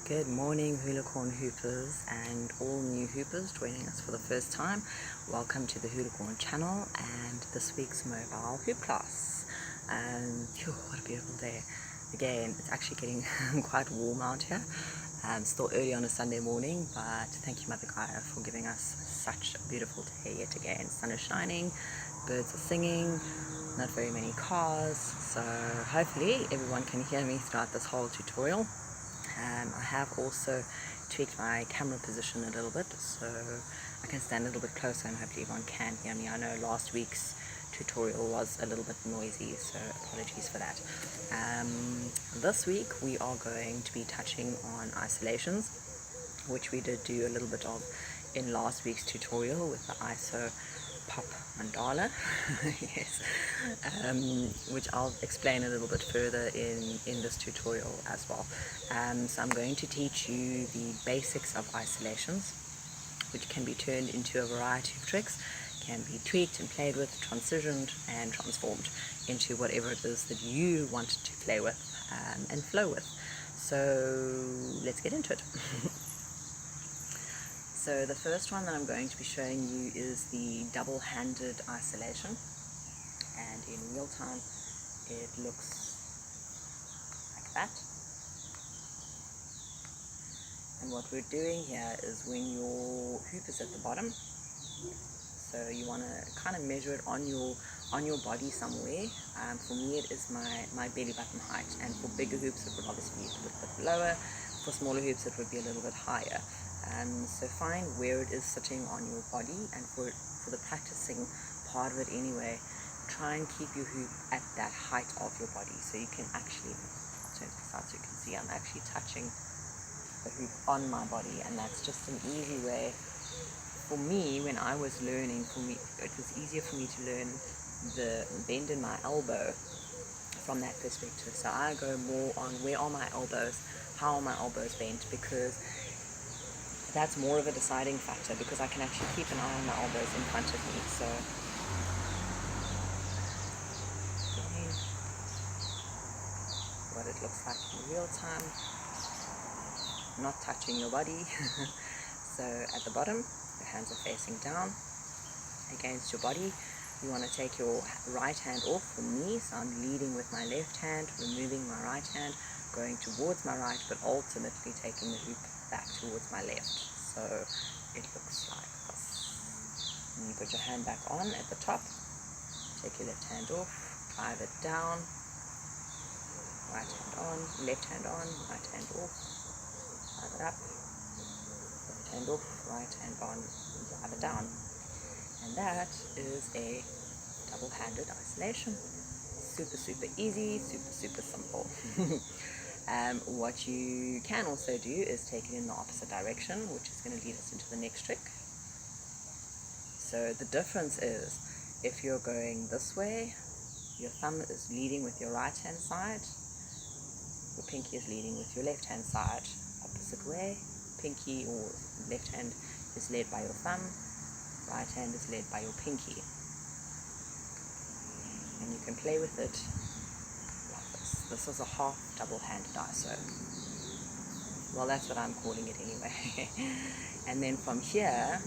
Good morning, Hulacorn hoopers and all new hoopers joining us for the first time. Welcome to the Hulacorn channel and this week's mobile hoop class. What a beautiful day. Again, it's actually getting quite warm out here. Still early on a Sunday morning, but thank you, Mother Gaia, for giving us such a beautiful day yet again. Sun is shining, birds are singing, not very many cars, so hopefully everyone can hear me throughout this whole tutorial. I have also tweaked my camera position a little bit so I can stand a little bit closer and hopefully everyone can hear me. I know last week's tutorial was a little bit noisy, so apologies for that. This week we are going to be touching on isolations, which we did do a little bit of in last week's tutorial with the ISO pop mandala. Yes, which I'll explain a little bit further in this tutorial as well. So I'm going to teach you the basics of isolations, which can be turned into a variety of tricks, can be tweaked and played with, transitioned and transformed into whatever it is that you want to play with and flow with. So let's get into it. So the first one that I'm going to be showing you is the double-handed isolation, and in real time it looks like that. And what we're doing here is when your hoop is at the bottom, so you want to kind of measure it on your body somewhere. For me it is my belly button height, and for bigger hoops it would obviously be a little bit lower. For smaller hoops it would be a little bit higher. So find where it is sitting on your body, and for the practicing part of it anyway, try and keep your hoop at that height of your body, so you can actually, I'll turn this out so you can see I'm actually touching the hoop on my body. And that's just an easy way for me. When I was learning, it was easier for me to learn the bend in my elbow from that perspective. So I go more on where are my elbows, how are my elbows bent, because that's more of a deciding factor, because I can actually keep an eye on my elbows in front of me. So again, what it looks like in real time, not touching your body. So at the bottom, your hands are facing down against your body. You want to take your right hand off. For me, so I'm leading with my left hand, removing my right hand, going towards my right, but ultimately taking the hoop back towards my left. So it looks like this. And you put your hand back on at the top, take your left hand off, drive it down, right hand on, left hand on, right hand off, drive it up, left hand off, right hand on, drive it down. And that is a double-handed isolation. Super easy, super simple. What you can also do is take it in the opposite direction, which is going to lead us into the next trick. So the difference is, if you're going this way, your thumb is leading with your right hand side, your pinky is leading with your left hand side. Opposite way, pinky or left hand is led by your thumb, right hand is led by your pinky. And you can play with it like this. This is a half double-handed ISO. Well, that's what I'm calling it anyway. And then from here,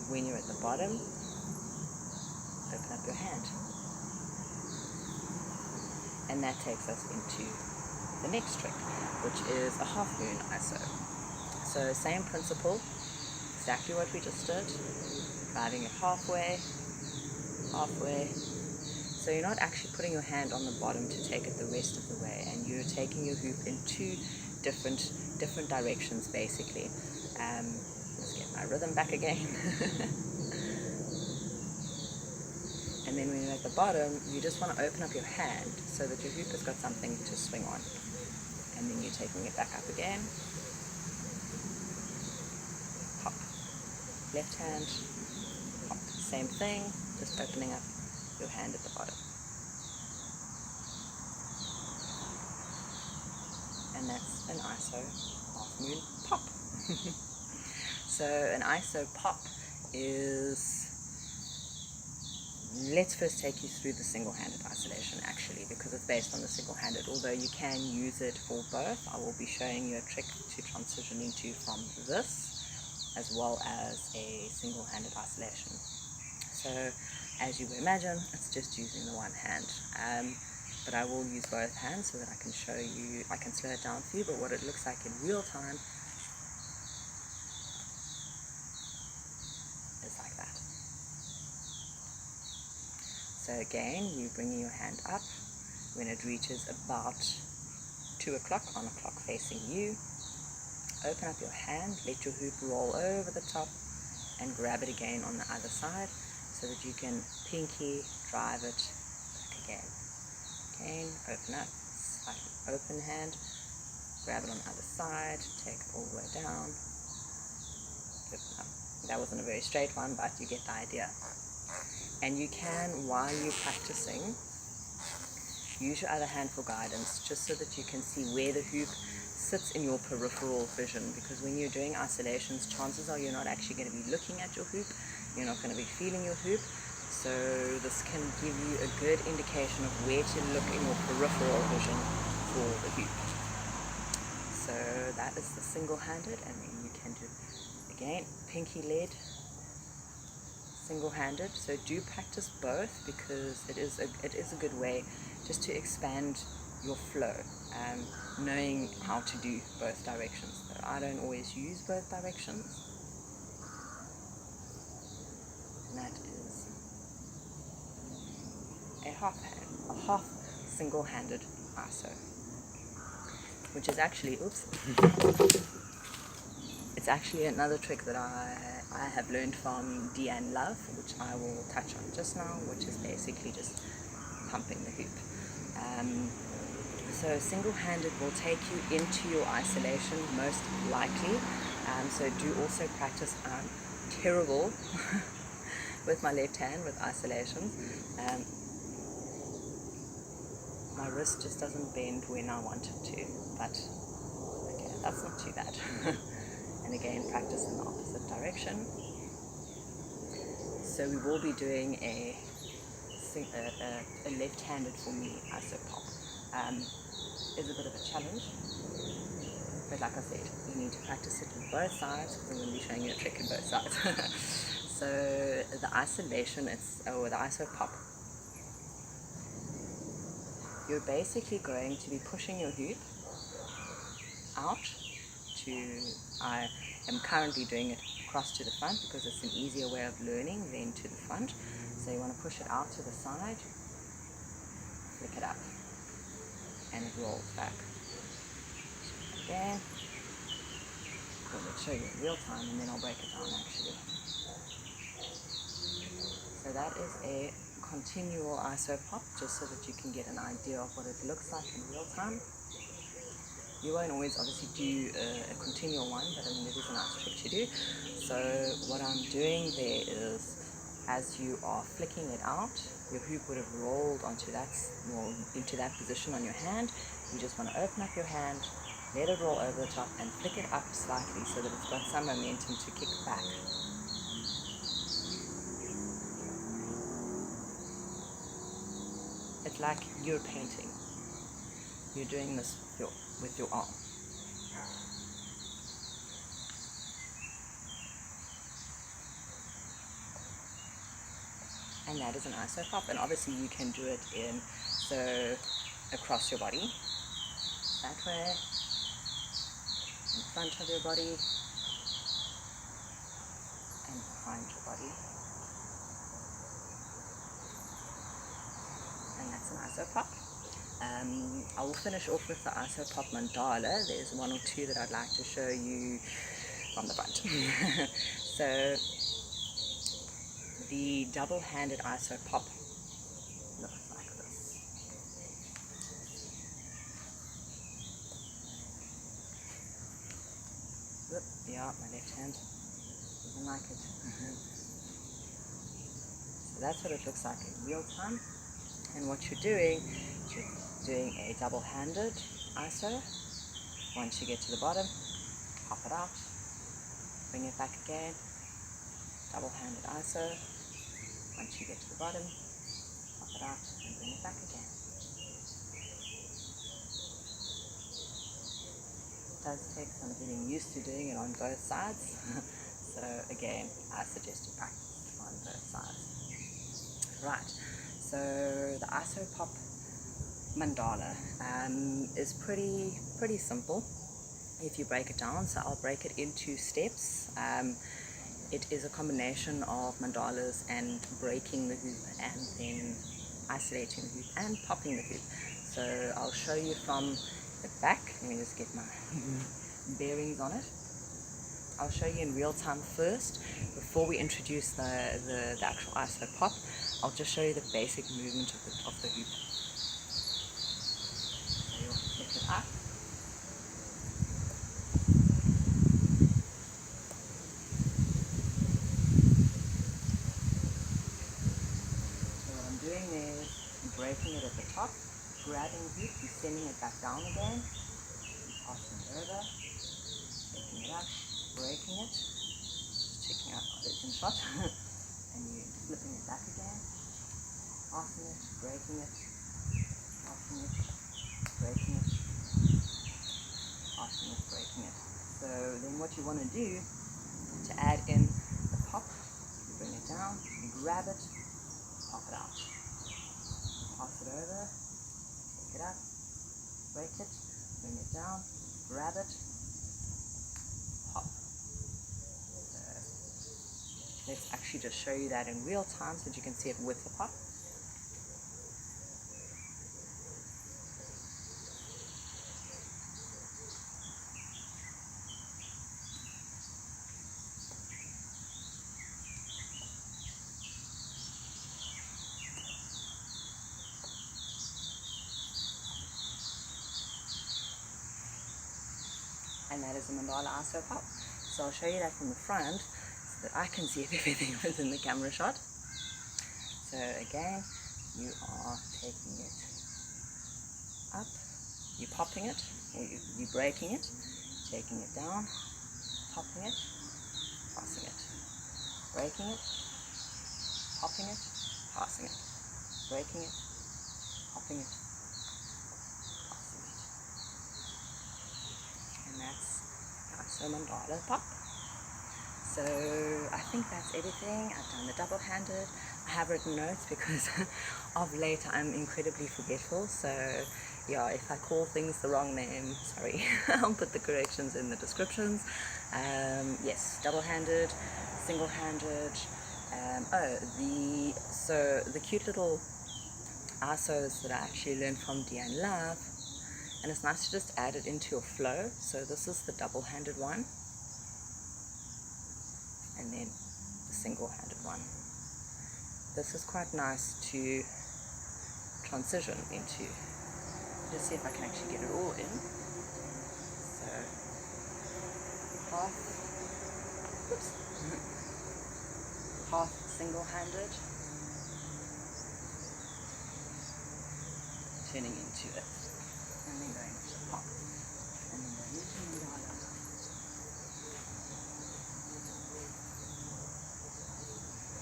when you're at the bottom, open up your hand. And that takes us into the next trick, which is a half moon ISO. So same principle, exactly what we just did, driving it halfway. So you're not actually putting your hand on the bottom to take it the rest of the way, and you're taking your hoop in two different directions basically. Let's get my rhythm back again. And then when you're at the bottom, you just want to open up your hand so that your hoop has got something to swing on. And then you're taking it back up again. Pop. Left hand. Pop. Same thing, just opening up your hand at the bottom. And that's an ISO half moon pop. So an ISO pop is let's first take you through the single-handed isolation actually, because it's based on the single-handed, although you can use it for both. I will be showing you a trick to transition into from this as well as a single-handed isolation. So as you would imagine, it's just using the one hand, but I will use both hands so that I can show you, I can slow it down for you, but what it looks like in real time is like that. So again, you bring your hand up. When it reaches about 2 o'clock on a clock facing you, open up your hand, let your hoop roll over the top and grab it again on the other side so that you can pinky drive it back again. Again, open up, slightly open hand, grab it on the other side, take it all the way down, open up. That wasn't a very straight one, but you get the idea. And you can, while you're practicing, use your other hand for guidance, just so that you can see where the hoop sits in your peripheral vision, because when you're doing isolations, chances are you're not actually going to be looking at your hoop, you're not going to be feeling your hoop, so this can give you a good indication of where to look in your peripheral vision for the hoop. So that is the single-handed, and then you can do, again, pinky led, single-handed. So do practice both, because it is a good way just to expand your flow, knowing how to do both directions. But I don't always use both directions, and that is a half single-handed ISO, which is actually, it's actually another trick that I have learned from Deanne Love, which I will touch on just now, which is basically just pumping the hoop. So single-handed will take you into your isolation most likely, so do also practice. I'm terrible with my left hand with isolations. My wrist just doesn't bend when I want it to, but okay, that's not too bad. And again, practice in the opposite direction. So we will be doing a left-handed for me ISO pop. Is a bit of a challenge, but like I said, you need to practice it on both sides, because I'm going to be showing you a trick in both sides. So the isolation, or the ISO pop, you're basically going to be pushing your hoop out to, I am currently doing it across to the front because it's an easier way of learning than to the front. So you want to push it out to the side, flick it up, and it rolls back. Again, I'll show you in real time, and then I'll break it down actually. So that is a continual ISO pop, just so that you can get an idea of what it looks like in real time. You won't always obviously do a continual one, but I mean, it is a nice trick to do. So what I'm doing there is, as you are flicking it out, your hoop would have rolled onto that, or into that position on your hand. You just want to open up your hand, let it roll over the top, and flick it up slightly so that it's got some momentum to kick back. It's like you're painting. You're doing this with your arm. And that is an ISO pop, and obviously you can do it so across your body, that way, in front of your body, and behind your body. And that's an ISO pop. I will finish off with the ISO pop mandala. There's one or two that I'd like to show you from the front. So the double-handed ISO pop looks like this. Whoop, yeah, my left hand doesn't like it. So that's what it looks like in real time. And what you're doing a double-handed ISO. Once you get to the bottom, pop it out, bring it back again, double-handed ISO, Once you get to the bottom, pop it out and bring it back again. It does take some getting used to doing it on both sides. So again, I suggest you practice on both sides. Right, so the Isopop mandala is pretty simple if you break it down. So I'll break it into steps. It is a combination of mandalas and breaking the hoop and then isolating the hoop and popping the hoop. So I'll show you from the back. Let me just get my bearings on it. I'll show you in real time first before we introduce the actual iso pop. I'll just show you the basic movement of the hoop. So you'll flick it up. Breaking it at the top, grabbing the hoop, and sending it back down again, passing it over, picking it up, breaking it, checking out how it's in shot, and you flipping it back again, passing it, breaking it, passing it, breaking it, passing it, breaking it. So then what you want to do to add in the pop, you bring it down, you grab it, pop it out. Pass it over, pick it up, break it, bring it down, grab it, pop. So let's actually just show you that in real time so that you can see it with the pop. And that is the mandala iso pop. So I'll show you that from the front so that I can see if everything was in the camera shot. So again, you are taking it up, you popping it, or you breaking it, taking it down, popping it, passing it, breaking it, popping it, passing it, breaking it, popping it, passing it. And that's iso mandala pop. So I think that's everything. I've done the double-handed. I have written notes because of late I'm incredibly forgetful. So yeah, if I call things the wrong name, sorry. I'll put the corrections in the descriptions. Yes, double-handed, single-handed. So the cute little isos that I actually learned from Deanne Love. And it's nice to just add it into your flow. So this is the double-handed one. And then the single-handed one. This is quite nice to transition into. Just see if I can actually get it all in. So, half, oops, half single-handed, turning into it. And then going to the pop, and then going into mandala.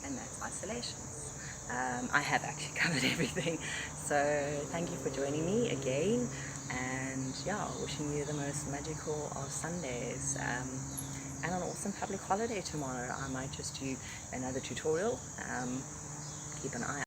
And that's isolations. I have actually covered everything, so thank you for joining me again, and yeah, wishing you the most magical of Sundays, and an awesome public holiday tomorrow. I might just do another tutorial. Keep an eye out.